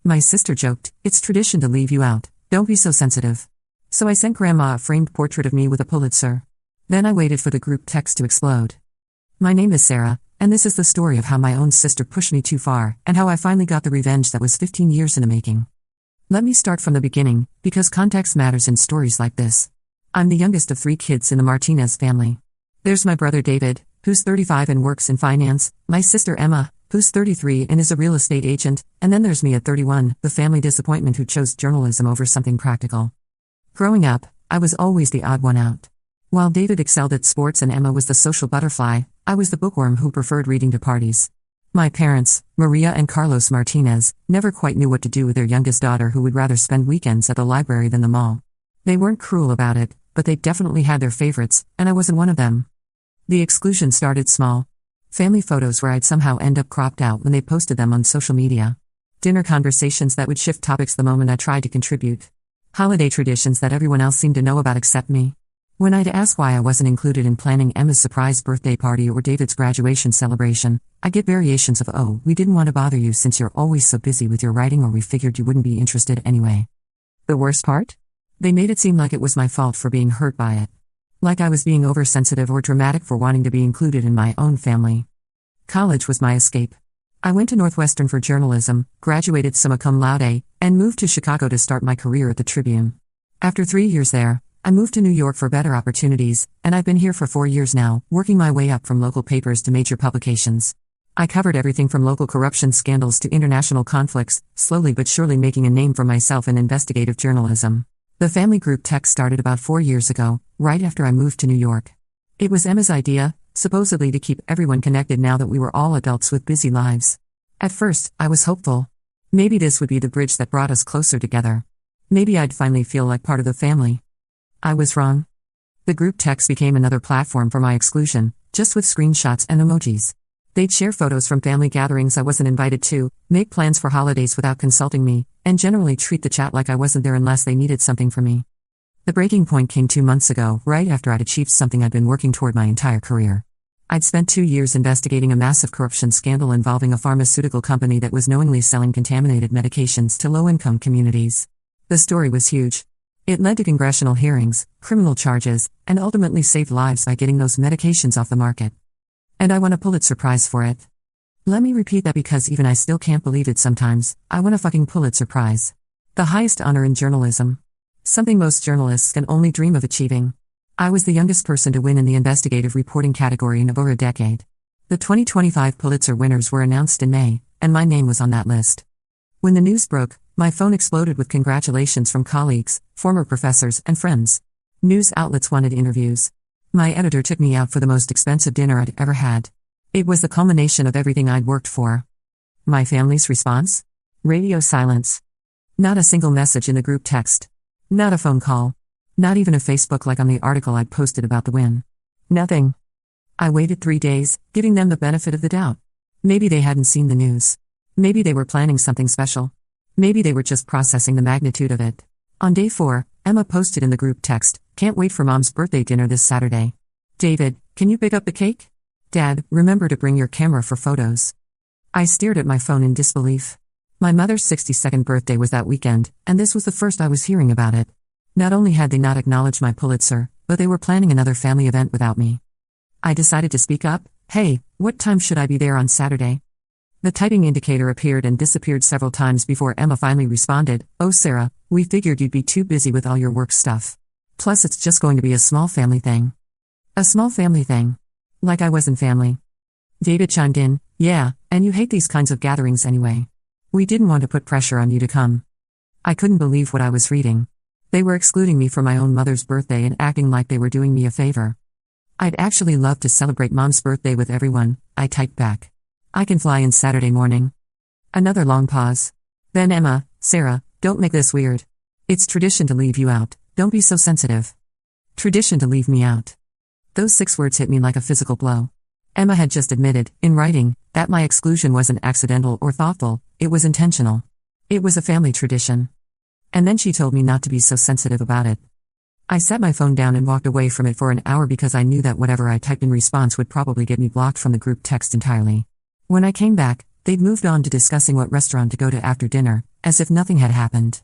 My sister joked, "It's tradition to leave you out, don't be so sensitive." So I sent Grandma a framed portrait of me with a Pulitzer. Then I waited for the group text to explode. My name is Sarah, and this is the story of how my own sister pushed me too far, and how I finally got the revenge that was 15 years in the making. Let me start from the beginning, because context matters in stories like this. I'm the youngest of 3 kids in the Martinez family. There's my brother David, who's 35 and works in finance, my sister Emma, who's 33 and is a real estate agent, and then there's me at 31, the family disappointment who chose journalism over something practical. Growing up, I was always the odd one out. While David excelled at sports and Emma was the social butterfly, I was the bookworm who preferred reading to parties. My parents, Maria and Carlos Martinez, never quite knew what to do with their youngest daughter who would rather spend weekends at the library than the mall. They weren't cruel about it, but they definitely had their favorites, and I wasn't one of them. The exclusion started small. Family photos where I'd somehow end up cropped out when they posted them on social media. Dinner conversations that would shift topics the moment I tried to contribute. Holiday traditions that everyone else seemed to know about except me. When I'd ask why I wasn't included in planning Emma's surprise birthday party or David's graduation celebration, I get variations of, "Oh, we didn't want to bother you since you're always so busy with your writing, or we figured you wouldn't be interested anyway." The worst part? They made it seem like it was my fault for being hurt by it. Like I was being oversensitive or dramatic for wanting to be included in my own family. College was my escape. I went to Northwestern for journalism, graduated summa cum laude, and moved to Chicago to start my career at the Tribune. After 3 years there, I moved to New York for better opportunities, and I've been here for 4 years now, working my way up from local papers to major publications. I covered everything from local corruption scandals to international conflicts, slowly but surely making a name for myself in investigative journalism. The family group text started about 4 years ago, right after I moved to New York. It was Emma's idea, supposedly to keep everyone connected now that we were all adults with busy lives. At first, I was hopeful. Maybe this would be the bridge that brought us closer together. Maybe I'd finally feel like part of the family. I was wrong. The group text became another platform for my exclusion, just with screenshots and emojis. They'd share photos from family gatherings I wasn't invited to, make plans for holidays without consulting me, and generally treat the chat like I wasn't there unless they needed something from me. The breaking point came 2 months ago, right after I'd achieved something I'd been working toward my entire career. I'd spent 2 years investigating a massive corruption scandal involving a pharmaceutical company that was knowingly selling contaminated medications to low-income communities. The story was huge. It led to congressional hearings, criminal charges, and ultimately saved lives by getting those medications off the market. And I won a Pulitzer Prize for it. Let me repeat that because even I still can't believe it sometimes. I won a fucking Pulitzer Prize. The highest honor in journalism. Something most journalists can only dream of achieving. I was the youngest person to win in the investigative reporting category in over a decade. The 2025 Pulitzer winners were announced in May, and my name was on that list. When the news broke, my phone exploded with congratulations from colleagues, former professors, and friends. News outlets wanted interviews. My editor took me out for the most expensive dinner I'd ever had. It was the culmination of everything I'd worked for. My family's response? Radio silence. Not a single message in the group text. Not a phone call. Not even a Facebook like on the article I'd posted about the win. Nothing. I waited 3 days, giving them the benefit of the doubt. Maybe they hadn't seen the news. Maybe they were planning something special. Maybe they were just processing the magnitude of it. On day 4, Emma posted in the group text, "Can't wait for Mom's birthday dinner this Saturday. David, can you pick up the cake? Dad, remember to bring your camera for photos." I stared at my phone in disbelief. My mother's 62nd birthday was that weekend, and this was the first I was hearing about it. Not only had they not acknowledged my Pulitzer, but they were planning another family event without me. I decided to speak up. "Hey, what time should I be there on Saturday?" The typing indicator appeared and disappeared several times before Emma finally responded, "Oh Sarah, we figured you'd be too busy with all your work stuff. Plus it's just going to be a small family thing." A small family thing. Like I wasn't family. David chimed in, "Yeah, and you hate these kinds of gatherings anyway. We didn't want to put pressure on you to come." I couldn't believe what I was reading. They were excluding me from my own mother's birthday and acting like they were doing me a favor. "I'd actually love to celebrate Mom's birthday with everyone," I typed back. "I can fly in Saturday morning." Another long pause. Then Emma, "Sarah, don't make this weird. It's tradition to leave you out, don't be so sensitive." Tradition to leave me out. Those 6 words hit me like a physical blow. Emma had just admitted, in writing, that my exclusion wasn't accidental or thoughtful, it was intentional. It was a family tradition. And then she told me not to be so sensitive about it. I set my phone down and walked away from it for an hour because I knew that whatever I typed in response would probably get me blocked from the group text entirely. When I came back, They'd moved on to discussing what restaurant to go to after dinner, as if nothing had happened.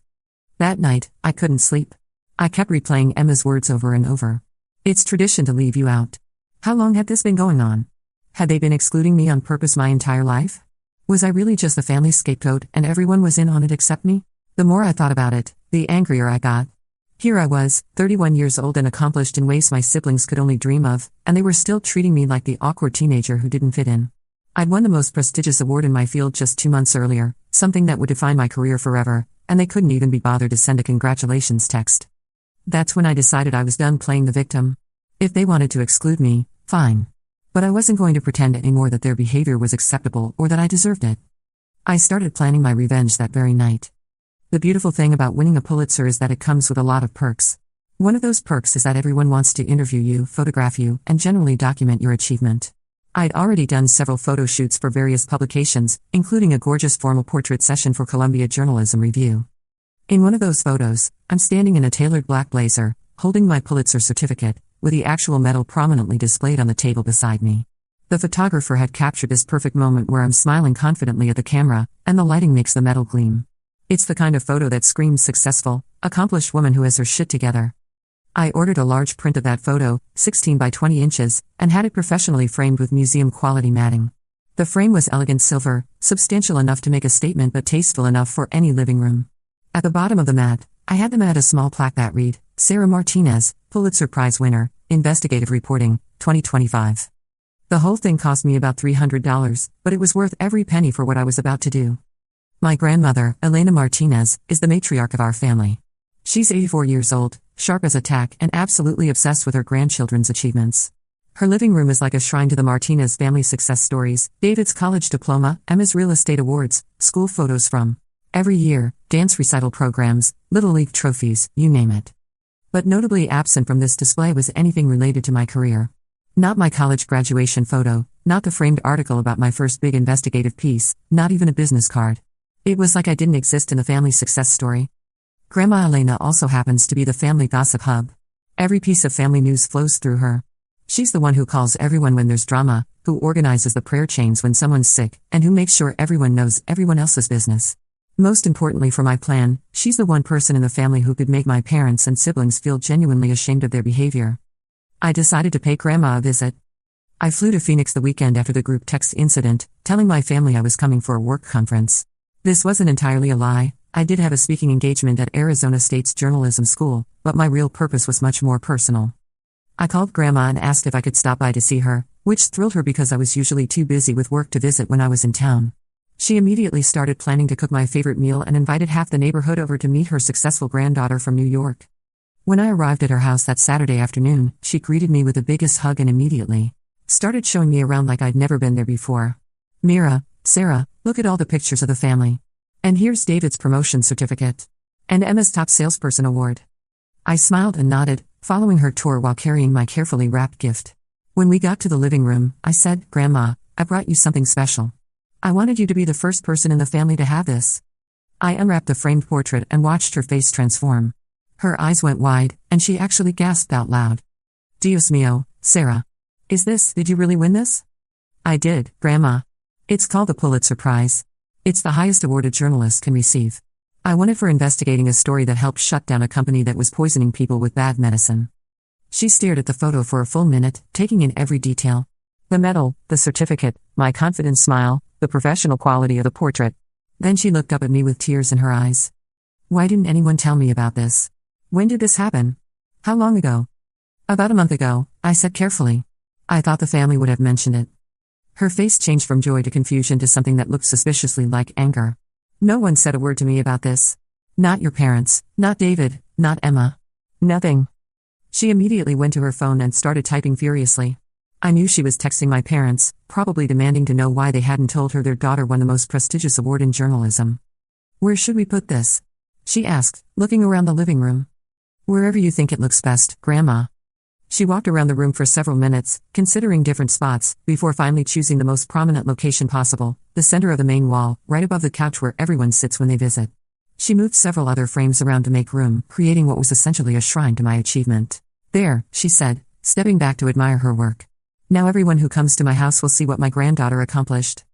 That night, I couldn't sleep. I kept replaying Emma's words over and over. It's tradition to leave you out. How long had this been going on? Had they been excluding me on purpose my entire life? Was I really just the family scapegoat and everyone was in on it except me? The more I thought about it, the angrier I got. Here I was, 31 years old and accomplished in ways my siblings could only dream of, and they were still treating me like the awkward teenager who didn't fit in. I'd won the most prestigious award in my field just 2 months earlier, something that would define my career forever, and they couldn't even be bothered to send a congratulations text. That's when I decided I was done playing the victim. If they wanted to exclude me, fine. But I wasn't going to pretend anymore that their behavior was acceptable or that I deserved it. I started planning my revenge that very night. The beautiful thing about winning a Pulitzer is that it comes with a lot of perks. One of those perks is that everyone wants to interview you, photograph you, and generally document your achievement. I'd already done several photo shoots for various publications, including a gorgeous formal portrait session for Columbia Journalism Review. In one of those photos, I'm standing in a tailored black blazer, holding my Pulitzer certificate, with the actual medal prominently displayed on the table beside me. The photographer had captured this perfect moment where I'm smiling confidently at the camera, and the lighting makes the medal gleam. It's the kind of photo that screams successful, accomplished woman who has her shit together. I ordered a large print of that photo, 16 by 20 inches, and had it professionally framed with museum-quality matting. The frame was elegant silver, substantial enough to make a statement but tasteful enough for any living room. At the bottom of the mat, I had them add a small plaque that read, Sarah Martinez, Pulitzer Prize winner, Investigative Reporting, 2025. The whole thing cost me about $300, but it was worth every penny for what I was about to do. My grandmother, Elena Martinez, is the matriarch of our family. She's 84 years old, sharp as a tack and absolutely obsessed with her grandchildren's achievements. Her living room is like a shrine to the Martinez family success stories, David's college diploma, Emma's real estate awards, school photos from every year, dance recital programs, Little League trophies, you name it. But notably absent from this display was anything related to my career. Not my college graduation photo, not the framed article about my first big investigative piece, not even a business card. It was like I didn't exist in the family success story. Grandma Elena also happens to be the family gossip hub. Every piece of family news flows through her. She's the one who calls everyone when there's drama, who organizes the prayer chains when someone's sick, and who makes sure everyone knows everyone else's business. Most importantly for my plan, she's the one person in the family who could make my parents and siblings feel genuinely ashamed of their behavior. I decided to pay Grandma a visit. I flew to Phoenix the weekend after the group text incident, telling my family I was coming for a work conference. This wasn't entirely a lie. I did have a speaking engagement at Arizona State's journalism school, but my real purpose was much more personal. I called Grandma and asked if I could stop by to see her, which thrilled her because I was usually too busy with work to visit when I was in town. She immediately started planning to cook my favorite meal and invited half the neighborhood over to meet her successful granddaughter from New York. When I arrived at her house that Saturday afternoon, she greeted me with the biggest hug and immediately started showing me around like I'd never been there before. Mira, Sarah, look at all the pictures of the family. And here's David's promotion certificate. And Emma's top salesperson award. I smiled and nodded, following her tour while carrying my carefully wrapped gift. When we got to the living room, I said, Grandma, I brought you something special. I wanted you to be the first person in the family to have this. I unwrapped the framed portrait and watched her face transform. Her eyes went wide, and she actually gasped out loud. Dios mío, Sarah. Did you really win this? I did, Grandma. It's called the Pulitzer Prize. It's the highest award a journalist can receive. I won it for investigating a story that helped shut down a company that was poisoning people with bad medicine. She stared at the photo for a full minute, taking in every detail. The medal, the certificate, my confident smile, the professional quality of the portrait. Then she looked up at me with tears in her eyes. Why didn't anyone tell me about this? When did this happen? How long ago? About a month ago, I said carefully. I thought the family would have mentioned it. Her face changed from joy to confusion to something that looked suspiciously like anger. No one said a word to me about this. Not your parents, not David, not Emma. Nothing. She immediately went to her phone and started typing furiously. I knew she was texting my parents, probably demanding to know why they hadn't told her their daughter won the most prestigious award in journalism. Where should we put this? She asked, looking around the living room. Wherever you think it looks best, Grandma. She walked around the room for several minutes, considering different spots, before finally choosing the most prominent location possible, the center of the main wall, right above the couch where everyone sits when they visit. She moved several other frames around to make room, creating what was essentially a shrine to my achievement. There, she said, stepping back to admire her work. Now everyone who comes to my house will see what my granddaughter accomplished.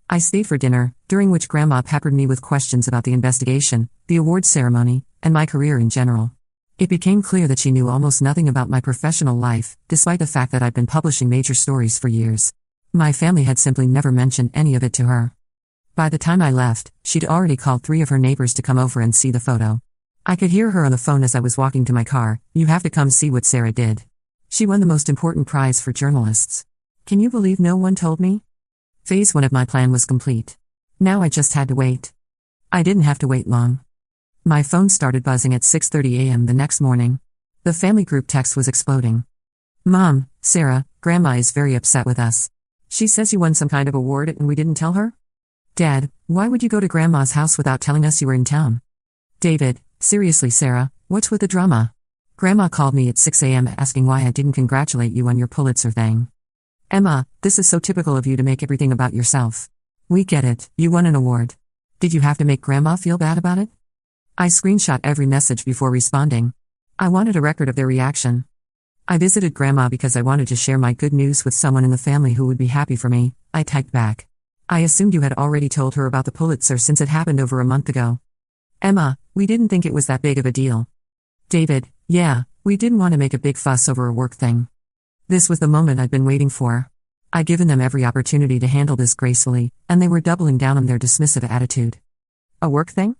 I stayed for dinner, during which Grandma peppered me with questions about the investigation, the awards ceremony, and my career in general. It became clear that she knew almost nothing about my professional life, despite the fact that I'd been publishing major stories for years. My family had simply never mentioned any of it to her. By the time I left, she'd already called 3 of her neighbors to come over and see the photo. I could hear her on the phone as I was walking to my car. "You have to come see what Sarah did. She won the most important prize for journalists." Can you believe no one told me? Phase 1 of my plan was complete. Now I just had to wait. I didn't have to wait long. My phone started buzzing at 6:30 a.m. the next morning. The family group text was exploding. "Mom, Sarah, Grandma is very upset with us. She says you won some kind of award and we didn't tell her? Dad, why would you go to Grandma's house without telling us you were in town? David, seriously Sarah, what's with the drama? Grandma called me at 6 a.m. asking why I didn't congratulate you on your Pulitzer thing. Emma, this is so typical of you to make everything about yourself. We get it, you won an award. Did you have to make Grandma feel bad about it?" I screenshot every message before responding. I wanted a record of their reaction. "I visited Grandma because I wanted to share my good news with someone in the family who would be happy for me," I typed back. "I assumed you had already told her about the Pulitzer since it happened over a month ago." Emma, we didn't think it was that big of a deal. David, yeah, we didn't want to make a big fuss over a work thing. This was the moment I'd been waiting for. I'd given them every opportunity to handle this gracefully, and they were doubling down on their dismissive attitude. "A work thing?"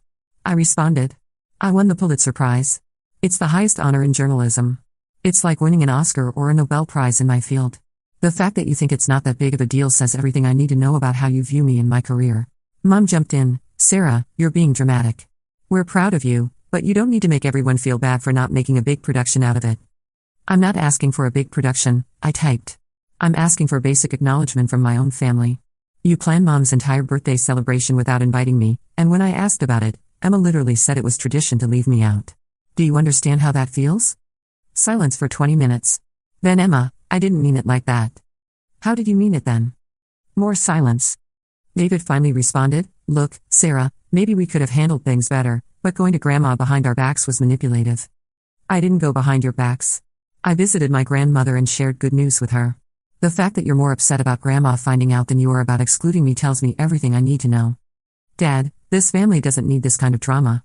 I responded. "I won the Pulitzer Prize. It's the highest honor in journalism. It's like winning an Oscar or a Nobel Prize in my field. The fact that you think it's not that big of a deal says everything I need to know about how you view me and my career." Mom jumped in. "Sarah, you're being dramatic. We're proud of you, but you don't need to make everyone feel bad for not making a big production out of it." "I'm not asking for a big production," I typed. "I'm asking for basic acknowledgement from my own family. You planned Mom's entire birthday celebration without inviting me, and when I asked about it, Emma literally said it was tradition to leave me out. Do you understand how that feels?" Silence for 20 minutes. Then Emma, "I didn't mean it like that." "How did you mean it then?" More silence. David finally responded, "Look, Sarah, maybe we could have handled things better, but going to Grandma behind our backs was manipulative." "I didn't go behind your backs. I visited my grandmother and shared good news with her. The fact that you're more upset about Grandma finding out than you are about excluding me tells me everything I need to know. Dad, this family doesn't need this kind of drama."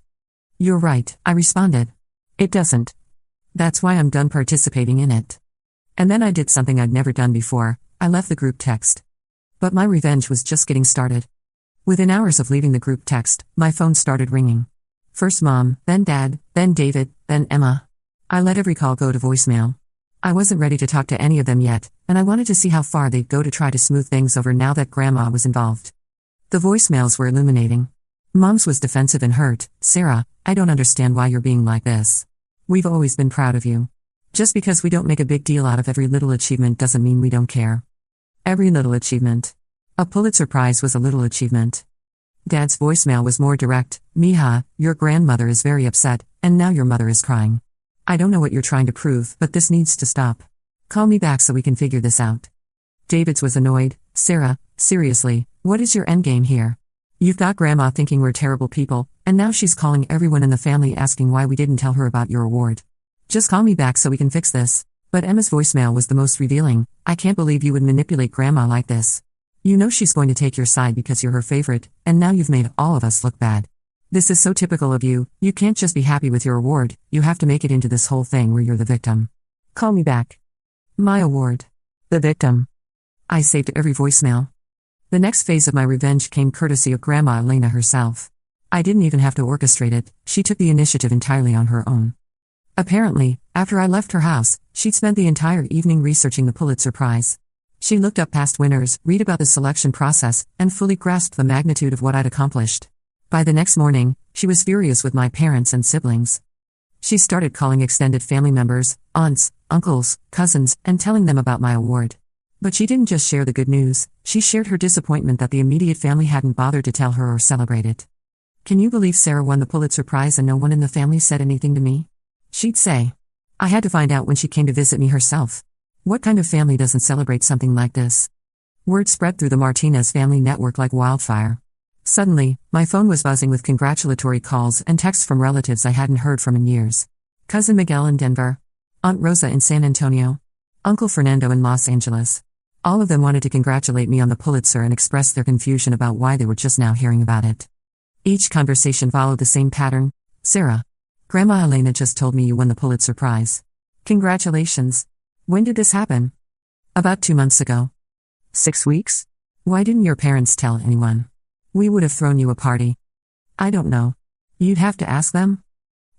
"You're right," I responded. "It doesn't. That's why I'm done participating in it." And then I did something I'd never done before. I left the group text. But my revenge was just getting started. Within hours of leaving the group text, my phone started ringing. First Mom, then Dad, then David, then Emma. I let every call go to voicemail. I wasn't ready to talk to any of them yet, and I wanted to see how far they'd go to try to smooth things over now that Grandma was involved. The voicemails were illuminating. Mom's was defensive and hurt. "Sarah, I don't understand why you're being like this. We've always been proud of you. Just because we don't make a big deal out of every little achievement doesn't mean we don't care. Every little achievement. A Pulitzer Prize was a little achievement." Dad's voicemail was more direct. "Mija, your grandmother is very upset, and now your mother is crying. I don't know what you're trying to prove, but this needs to stop. Call me back so we can figure this out." David's was annoyed. "Sarah, seriously, what is your endgame here? You've got Grandma thinking we're terrible people, and now she's calling everyone in the family asking why we didn't tell her about your award. Just call me back so we can fix this." But Emma's voicemail was the most revealing. "I can't believe you would manipulate Grandma like this. You know she's going to take your side because you're her favorite, and now you've made all of us look bad. This is so typical of you. You can't just be happy with your award, you have to make it into this whole thing where you're the victim. Call me back." My award. The victim. I saved every voicemail. The next phase of my revenge came courtesy of Grandma Elena herself. I didn't even have to orchestrate it, she took the initiative entirely on her own. Apparently, after I left her house, she'd spent the entire evening researching the Pulitzer Prize. She looked up past winners, read about the selection process, and fully grasped the magnitude of what I'd accomplished. By the next morning, she was furious with my parents and siblings. She started calling extended family members, aunts, uncles, cousins, and telling them about my award. But she didn't just share the good news, she shared her disappointment that the immediate family hadn't bothered to tell her or celebrate it. "Can you believe Sarah won the Pulitzer Prize and no one in the family said anything to me?" she'd say. I had to find out when she came to visit me herself. What kind of family doesn't celebrate something like this? Word spread through the Martinez family network like wildfire. Suddenly, my phone was buzzing with congratulatory calls and texts from relatives I hadn't heard from in years. Cousin Miguel in Denver. Aunt Rosa in San Antonio. Uncle Fernando in Los Angeles. All of them wanted to congratulate me on the Pulitzer and express their confusion about why they were just now hearing about it. Each conversation followed the same pattern. Sarah, Grandma Elena just told me you won the Pulitzer Prize. Congratulations. When did this happen? About 2 months ago. 6 weeks? Why didn't your parents tell anyone? We would have thrown you a party. I don't know. You'd have to ask them.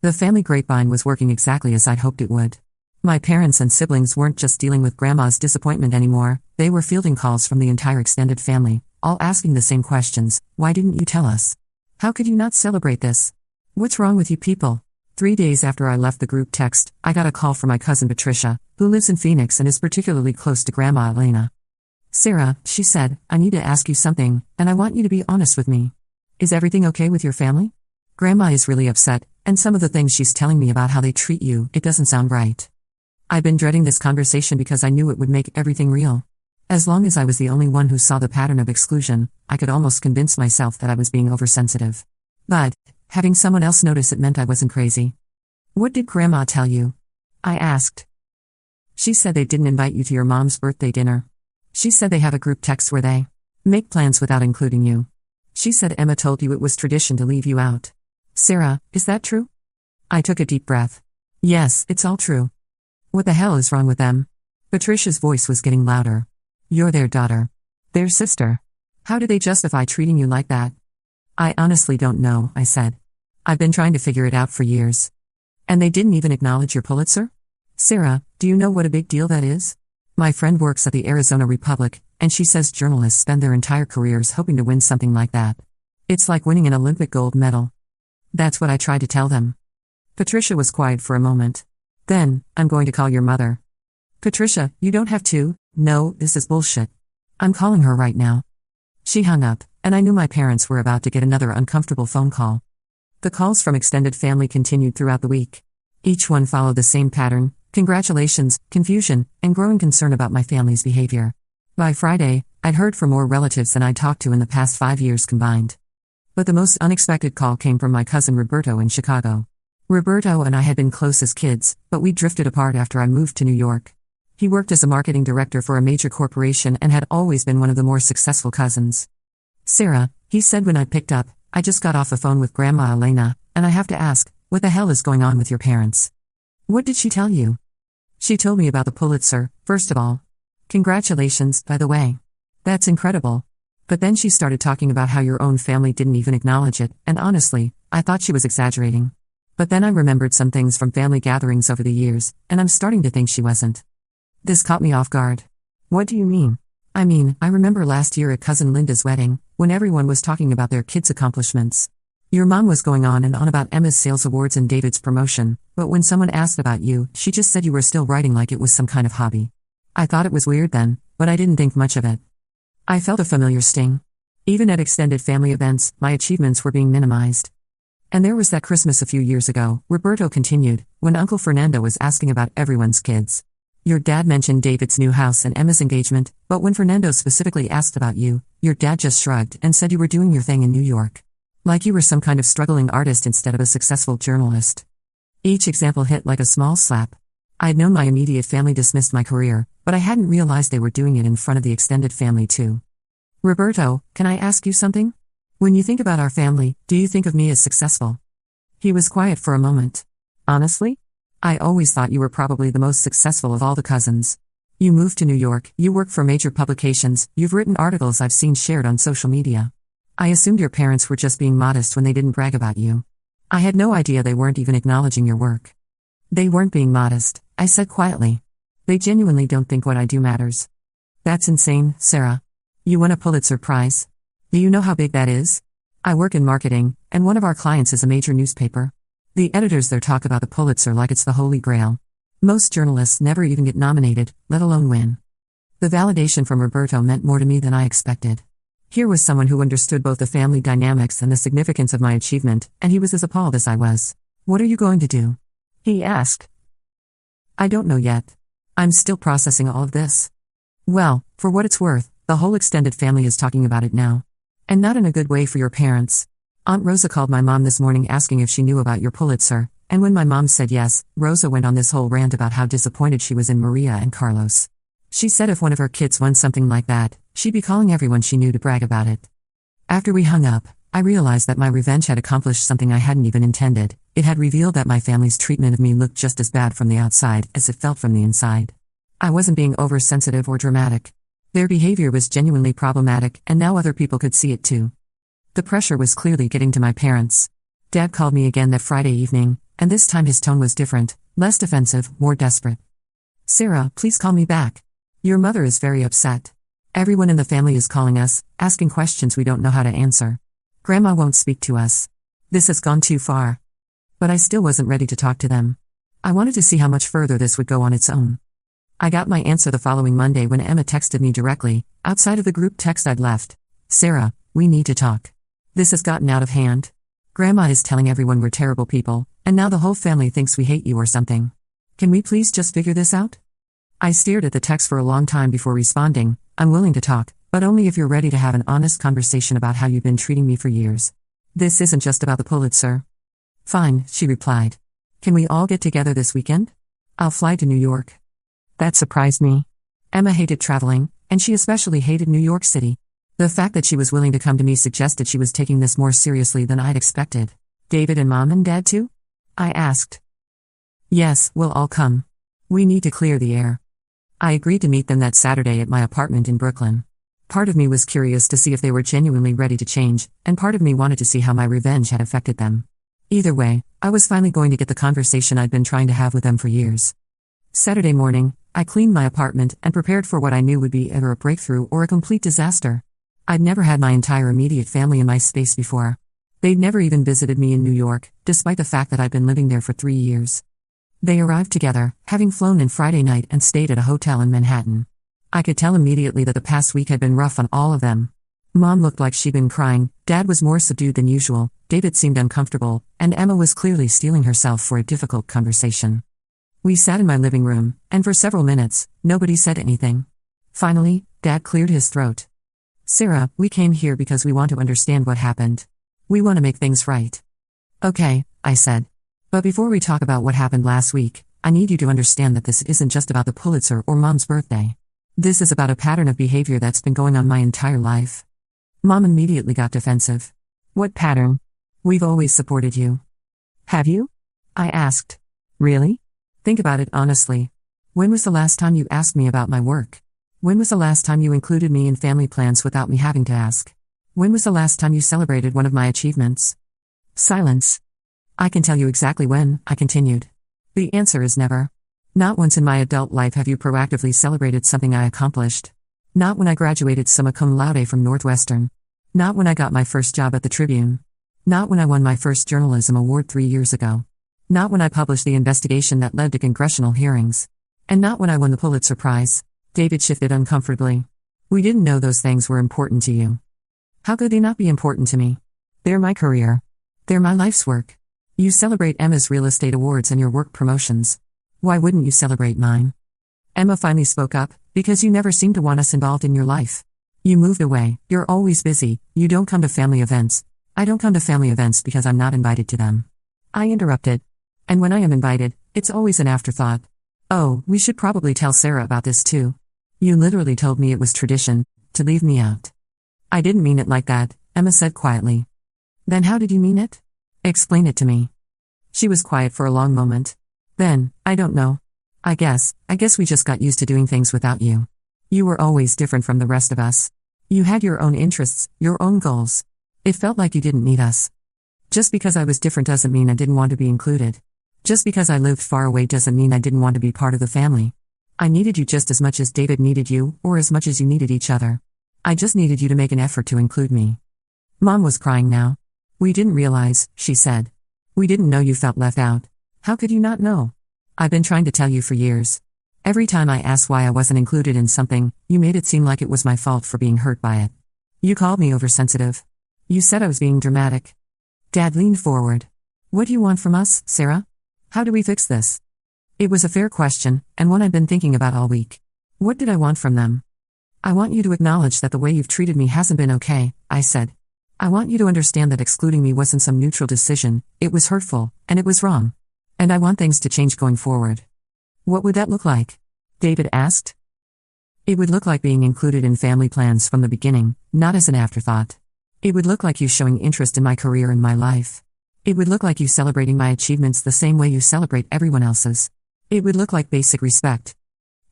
The family grapevine was working exactly as I'd hoped it would. My parents and siblings weren't just dealing with Grandma's disappointment anymore, they were fielding calls from the entire extended family, all asking the same questions. Why didn't you tell us? How could you not celebrate this? What's wrong with you people? 3 days after I left the group text, I got a call from my cousin Patricia, who lives in Phoenix and is particularly close to Grandma Elena. Sarah, she said, I need to ask you something, and I want you to be honest with me. Is everything okay with your family? Grandma is really upset, and some of the things she's telling me about how they treat you, it doesn't sound right. I've been dreading this conversation because I knew it would make everything real. As long as I was the only one who saw the pattern of exclusion, I could almost convince myself that I was being oversensitive. But having someone else notice it meant I wasn't crazy. What did Grandma tell you? I asked. She said they didn't invite you to your mom's birthday dinner. She said they have a group text where they make plans without including you. She said Emma told you it was tradition to leave you out. Sarah, is that true? I took a deep breath. Yes, it's all true. What the hell is wrong with them? Patricia's voice was getting louder. You're their daughter. Their sister. How do they justify treating you like that? I honestly don't know, I said. I've been trying to figure it out for years. And they didn't even acknowledge your Pulitzer? Sarah, do you know what a big deal that is? My friend works at the Arizona Republic, and she says journalists spend their entire careers hoping to win something like that. It's like winning an Olympic gold medal. That's what I tried to tell them. Patricia was quiet for a moment. Then, I'm going to call your mother. Patricia, you don't have to. No, this is bullshit. I'm calling her right now. She hung up, and I knew my parents were about to get another uncomfortable phone call. The calls from extended family continued throughout the week. Each one followed the same pattern: congratulations, confusion, and growing concern about my family's behavior. By Friday, I'd heard from more relatives than I'd talked to in the past 5 years combined. But the most unexpected call came from my cousin Roberto in Chicago. Roberto and I had been close as kids, but we drifted apart after I moved to New York. He worked as a marketing director for a major corporation and had always been one of the more successful cousins. Sarah, he said when I picked up, I just got off the phone with Grandma Elena, and I have to ask, what the hell is going on with your parents? What did she tell you? She told me about the Pulitzer, first of all. Congratulations, by the way. That's incredible. But then she started talking about how your own family didn't even acknowledge it, and honestly, I thought she was exaggerating. But then I remembered some things from family gatherings over the years, and I'm starting to think she wasn't. This caught me off guard. What do you mean? I remember last year at Cousin Linda's wedding, when everyone was talking about their kids' accomplishments. Your mom was going on and on about Emma's sales awards and David's promotion, but when someone asked about you, she just said you were still writing like it was some kind of hobby. I thought it was weird then, but I didn't think much of it. I felt a familiar sting. Even at extended family events, my achievements were being minimized. And there was that Christmas a few years ago, Roberto continued, when Uncle Fernando was asking about everyone's kids. Your dad mentioned David's new house and Emma's engagement, but when Fernando specifically asked about you, your dad just shrugged and said you were doing your thing in New York. Like you were some kind of struggling artist instead of a successful journalist. Each example hit like a small slap. I'd known my immediate family dismissed my career, but I hadn't realized they were doing it in front of the extended family too. Roberto, can I ask you something? When you think about our family, do you think of me as successful? He was quiet for a moment. Honestly? I always thought you were probably the most successful of all the cousins. You moved to New York, you work for major publications, you've written articles I've seen shared on social media. I assumed your parents were just being modest when they didn't brag about you. I had no idea they weren't even acknowledging your work. They weren't being modest, I said quietly. They genuinely don't think what I do matters. That's insane, Sarah. You won a Pulitzer Prize. Do you know how big that is? I work in marketing, and one of our clients is a major newspaper. The editors there talk about the Pulitzer like it's the Holy Grail. Most journalists never even get nominated, let alone win. The validation from Roberto meant more to me than I expected. Here was someone who understood both the family dynamics and the significance of my achievement, and he was as appalled as I was. What are you going to do? He asked. I don't know yet. I'm still processing all of this. Well, for what it's worth, the whole extended family is talking about it now. And not in a good way for your parents. Aunt Rosa called my mom this morning asking if she knew about your Pulitzer, and when my mom said yes, Rosa went on this whole rant about how disappointed she was in Maria and Carlos. She said if one of her kids won something like that, she'd be calling everyone she knew to brag about it. After we hung up, I realized that my revenge had accomplished something I hadn't even intended. It had revealed that my family's treatment of me looked just as bad from the outside as it felt from the inside. I wasn't being oversensitive or dramatic. Their behavior was genuinely problematic, and now other people could see it too. The pressure was clearly getting to my parents. Dad called me again that Friday evening, and this time his tone was different, less defensive, more desperate. "Sarah, please call me back. Your mother is very upset. Everyone in the family is calling us, asking questions we don't know how to answer. Grandma won't speak to us. This has gone too far." But I still wasn't ready to talk to them. I wanted to see how much further this would go on its own. I got my answer the following Monday when Emma texted me directly, outside of the group text I'd left. "Sarah, we need to talk. This has gotten out of hand. Grandma is telling everyone we're terrible people, and now the whole family thinks we hate you or something. Can we please just figure this out?" I stared at the text for a long time before responding. "I'm willing to talk, but only if you're ready to have an honest conversation about how you've been treating me for years. This isn't just about the Pulitzer." "Fine," she replied. "Can we all get together this weekend? I'll fly to New York." That surprised me. Emma hated traveling, and she especially hated New York City. The fact that she was willing to come to me suggested she was taking this more seriously than I'd expected. "David and Mom and Dad too?" I asked. "Yes, we'll all come. We need to clear the air." I agreed to meet them that Saturday at my apartment in Brooklyn. Part of me was curious to see if they were genuinely ready to change, and part of me wanted to see how my revenge had affected them. Either way, I was finally going to get the conversation I'd been trying to have with them for years. Saturday morning, I cleaned my apartment and prepared for what I knew would be either a breakthrough or a complete disaster. I'd never had my entire immediate family in my space before. They'd never even visited me in New York, despite the fact that I'd been living there for 3 years. They arrived together, having flown in Friday night and stayed at a hotel in Manhattan. I could tell immediately that the past week had been rough on all of them. Mom looked like she'd been crying, Dad was more subdued than usual, David seemed uncomfortable, and Emma was clearly steeling herself for a difficult conversation. We sat in my living room, and for several minutes, nobody said anything. Finally, Dad cleared his throat. "Sarah, we came here because we want to understand what happened. We want to make things right." "Okay," I said. "But before we talk about what happened last week, I need you to understand that this isn't just about the Pulitzer or Mom's birthday. This is about a pattern of behavior that's been going on my entire life." Mom immediately got defensive. "What pattern? We've always supported you." "Have you?" I asked. "Really? Think about it honestly. When was the last time you asked me about my work? When was the last time you included me in family plans without me having to ask? When was the last time you celebrated one of my achievements?" Silence. "I can tell you exactly when," I continued. "The answer is never. Not once in my adult life have you proactively celebrated something I accomplished. Not when I graduated summa cum laude from Northwestern. Not when I got my first job at the Tribune. Not when I won my first journalism award 3 years ago. Not when I published the investigation that led to congressional hearings. And not when I won the Pulitzer Prize." David shifted uncomfortably. "We didn't know those things were important to you." "How could they not be important to me? They're my career. They're my life's work. You celebrate Emma's real estate awards and your work promotions. Why wouldn't you celebrate mine?" Emma finally spoke up, "Because you never seem to want us involved in your life. You moved away, you're always busy, you don't come to family events." "I don't come to family events because I'm not invited to them," I interrupted. "And when I am invited, it's always an afterthought. Oh, we should probably tell Sarah about this too. You literally told me it was tradition to leave me out." "I didn't mean it like that," Emma said quietly. "Then how did you mean it? Explain it to me." She was quiet for a long moment. Then, "I don't know. I guess we just got used to doing things without you. You were always different from the rest of us. You had your own interests, your own goals. It felt like you didn't need us. Just because I was different doesn't mean I didn't want to be included. Just because I lived far away doesn't mean I didn't want to be part of the family. I needed you just as much as David needed you, or as much as you needed each other. I just needed you to make an effort to include me." Mom was crying now. "We didn't realize," she said. "We didn't know you felt left out. How could you not know? I've been trying to tell you for years. Every time I asked why I wasn't included in something, you made it seem like it was my fault for being hurt by it. You called me oversensitive. You said I was being dramatic." Dad leaned forward. "What do you want from us, Sarah? How do we fix this?" It was a fair question, and one I'd been thinking about all week. What did I want from them? "I want you to acknowledge that the way you've treated me hasn't been okay," I said. "I want you to understand that excluding me wasn't some neutral decision, it was hurtful, and it was wrong. And I want things to change going forward." "What would that look like?" David asked. It would look like being included in family plans from the beginning, not as an afterthought. It would look like you showing interest in my career and my life. It would look like you celebrating my achievements the same way you celebrate everyone else's. It would look like basic respect.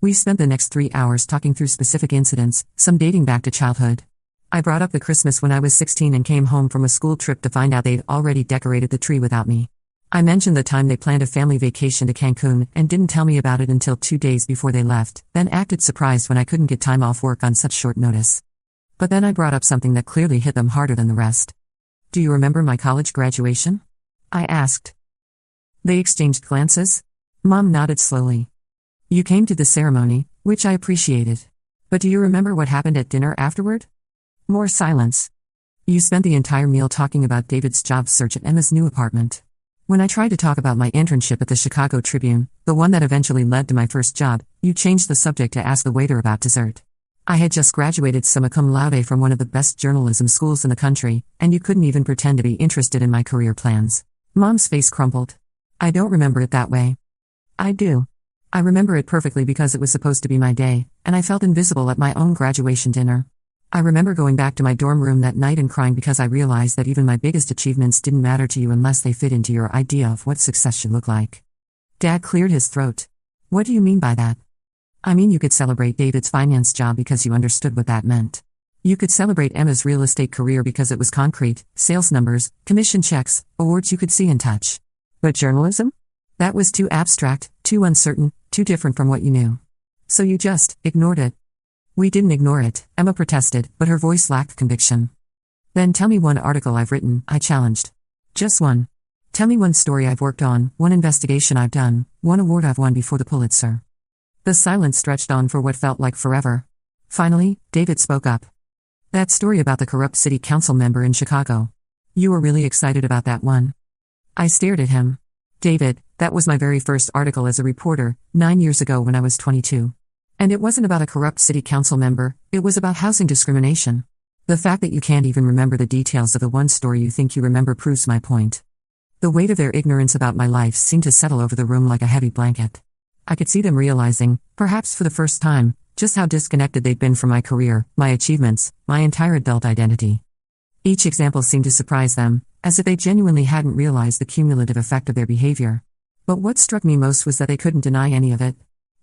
We spent the next 3 hours talking through specific incidents, some dating back to childhood. I brought up the Christmas when I was 16 and came home from a school trip to find out they'd already decorated the tree without me. I mentioned the time they planned a family vacation to Cancun and didn't tell me about it until 2 days before they left, then acted surprised when I couldn't get time off work on such short notice. But then I brought up something that clearly hit them harder than the rest. "Do you remember my college graduation?" I asked. They exchanged glances. Mom nodded slowly. "You came to the ceremony, which I appreciated. But do you remember what happened at dinner afterward?" More silence. "You spent the entire meal talking about David's job search at Emma's new apartment. When I tried to talk about my internship at the Chicago Tribune, the one that eventually led to my first job, you changed the subject to ask the waiter about dessert. I had just graduated summa cum laude from one of the best journalism schools in the country, and you couldn't even pretend to be interested in my career plans." Mom's face crumpled. "I don't remember it that way." "I do. I remember it perfectly because it was supposed to be my day, and I felt invisible at my own graduation dinner. I remember going back to my dorm room that night and crying because I realized that even my biggest achievements didn't matter to you unless they fit into your idea of what success should look like." Dad cleared his throat. "What do you mean by that?" "I mean you could celebrate David's finance job because you understood what that meant. You could celebrate Emma's real estate career because it was concrete, sales numbers, commission checks, awards you could see and touch. But journalism? That was too abstract, too uncertain, too different from what you knew. So you just ignored it." "We didn't ignore it," Emma protested, but her voice lacked conviction. "Then tell me one article I've written," I challenged. "Just one. Tell me one story I've worked on, one investigation I've done, one award I've won before the Pulitzer." The silence stretched on for what felt like forever. Finally, David spoke up. "That story about the corrupt city council member in Chicago. You were really excited about that one." I stared at him. "David, that was my very first article as a reporter, 9 years ago when I was 22. And it wasn't about a corrupt city council member, it was about housing discrimination. The fact that you can't even remember the details of the one story you think you remember proves my point." The weight of their ignorance about my life seemed to settle over the room like a heavy blanket. I could see them realizing, perhaps for the first time, just how disconnected they'd been from my career, my achievements, my entire adult identity. Each example seemed to surprise them, as if they genuinely hadn't realized the cumulative effect of their behavior. But what struck me most was that they couldn't deny any of it.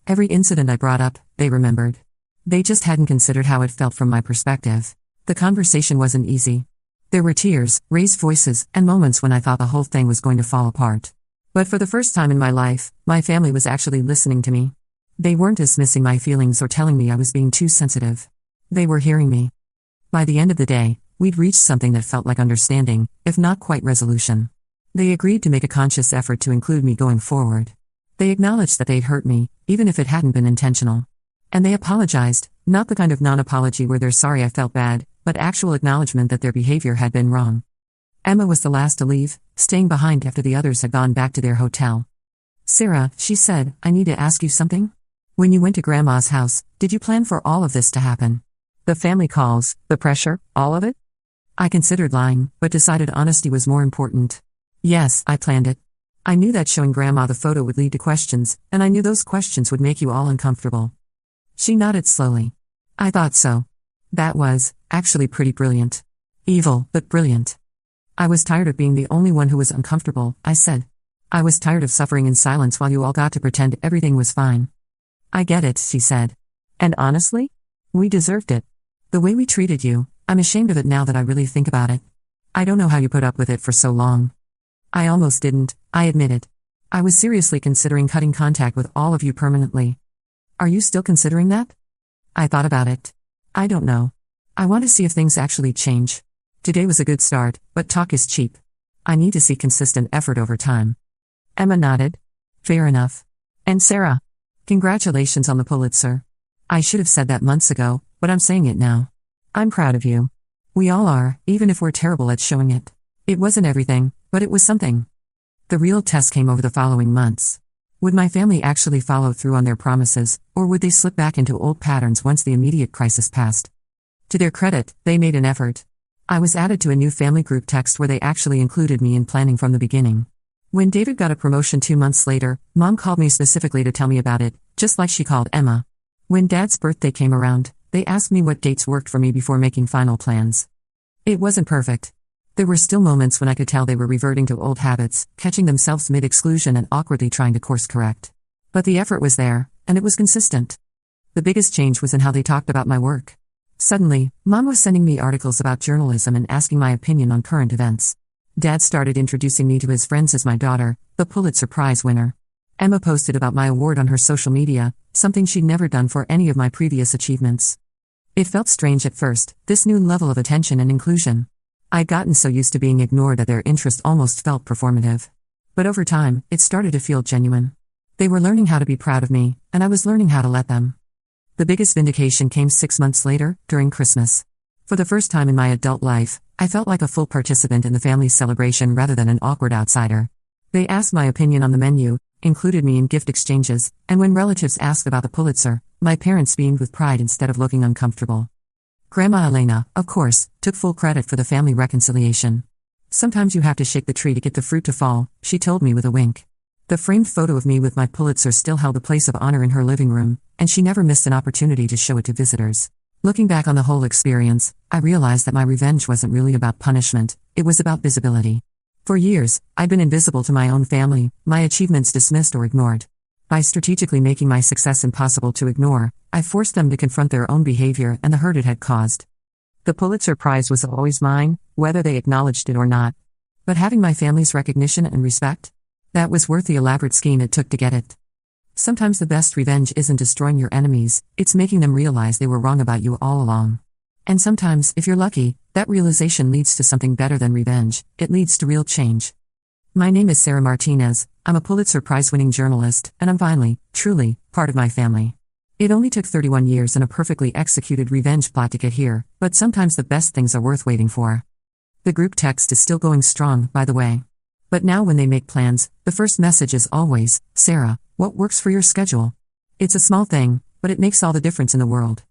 Every incident I brought up, they remembered. They just hadn't considered how it felt from my perspective. The conversation wasn't easy. There were tears, raised voices, and moments when I thought the whole thing was going to fall apart. But for the first time in my life, my family was actually listening to me. They weren't dismissing my feelings or telling me I was being too sensitive. They were hearing me. By the end of the day, we'd reached something that felt like understanding, if not quite resolution. They agreed to make a conscious effort to include me going forward. They acknowledged that they'd hurt me, even if it hadn't been intentional. And they apologized, not the kind of non-apology where they're sorry I felt bad, but actual acknowledgement that their behavior had been wrong. Emma was the last to leave, staying behind after the others had gone back to their hotel. "Sarah," she said, "I need to ask you something. When you went to Grandma's house, did you plan for all of this to happen? The family calls, the pressure, all of it?" I considered lying, but decided honesty was more important. "Yes, I planned it. I knew that showing Grandma the photo would lead to questions, and I knew those questions would make you all uncomfortable." She nodded slowly. "I thought so. That was, actually pretty brilliant. Evil, but brilliant." "I was tired of being the only one who was uncomfortable," I said. "I was tired of suffering in silence while you all got to pretend everything was fine." "I get it," she said. "And honestly, we deserved it. The way we treated you, I'm ashamed of it now that I really think about it. I don't know how you put up with it for so long." "I almost didn't," I admitted. "I was seriously considering cutting contact with all of you permanently." "Are you still considering that?" I thought about it. "I don't know. I want to see if things actually change. Today was a good start, but talk is cheap. I need to see consistent effort over time." Emma nodded. "Fair enough. And Sarah, congratulations on the Pulitzer. I should have said that months ago, but I'm saying it now. I'm proud of you. We all are, even if we're terrible at showing it. It wasn't everything, but it was something." The real test came over the following months. Would my family actually follow through on their promises, or would they slip back into old patterns once the immediate crisis passed? To their credit, they made an effort. I was added to a new family group text where they actually included me in planning from the beginning. When David got a promotion 2 months later, Mom called me specifically to tell me about it, just like she called Emma. When Dad's birthday came around, they asked me what dates worked for me before making final plans. It wasn't perfect. There were still moments when I could tell they were reverting to old habits, catching themselves mid-exclusion and awkwardly trying to course correct. But the effort was there, and it was consistent. The biggest change was in how they talked about my work. Suddenly, Mom was sending me articles about journalism and asking my opinion on current events. Dad started introducing me to his friends as my daughter, the Pulitzer Prize winner. Emma posted about my award on her social media, something she'd never done for any of my previous achievements. It felt strange at first, this new level of attention and inclusion. I'd gotten so used to being ignored that their interest almost felt performative. But over time, it started to feel genuine. They were learning how to be proud of me, and I was learning how to let them. The biggest vindication came 6 months later, during Christmas. For the first time in my adult life, I felt like a full participant in the family's celebration rather than an awkward outsider. They asked my opinion on the menu, included me in gift exchanges, and when relatives asked about the Pulitzer, my parents beamed with pride instead of looking uncomfortable. Grandma Elena, of course, took full credit for the family reconciliation. "Sometimes you have to shake the tree to get the fruit to fall," she told me with a wink. The framed photo of me with my Pulitzer still held a place of honor in her living room, and she never missed an opportunity to show it to visitors. Looking back on the whole experience, I realized that my revenge wasn't really about punishment, it was about visibility. For years, I'd been invisible to my own family, my achievements dismissed or ignored. By strategically making my success impossible to ignore, I forced them to confront their own behavior and the hurt it had caused. The Pulitzer Prize was always mine, whether they acknowledged it or not. But having my family's recognition and respect? That was worth the elaborate scheme it took to get it. Sometimes the best revenge isn't destroying your enemies, it's making them realize they were wrong about you all along. And sometimes, if you're lucky, that realization leads to something better than revenge, it leads to real change. My name is Sarah Martinez, I'm a Pulitzer Prize-winning journalist, and I'm finally, truly, part of my family. It only took 31 years and a perfectly executed revenge plot to get here, but sometimes the best things are worth waiting for. The group text is still going strong, by the way. But now when they make plans, the first message is always, "Sarah, what works for your schedule?" It's a small thing, but it makes all the difference in the world.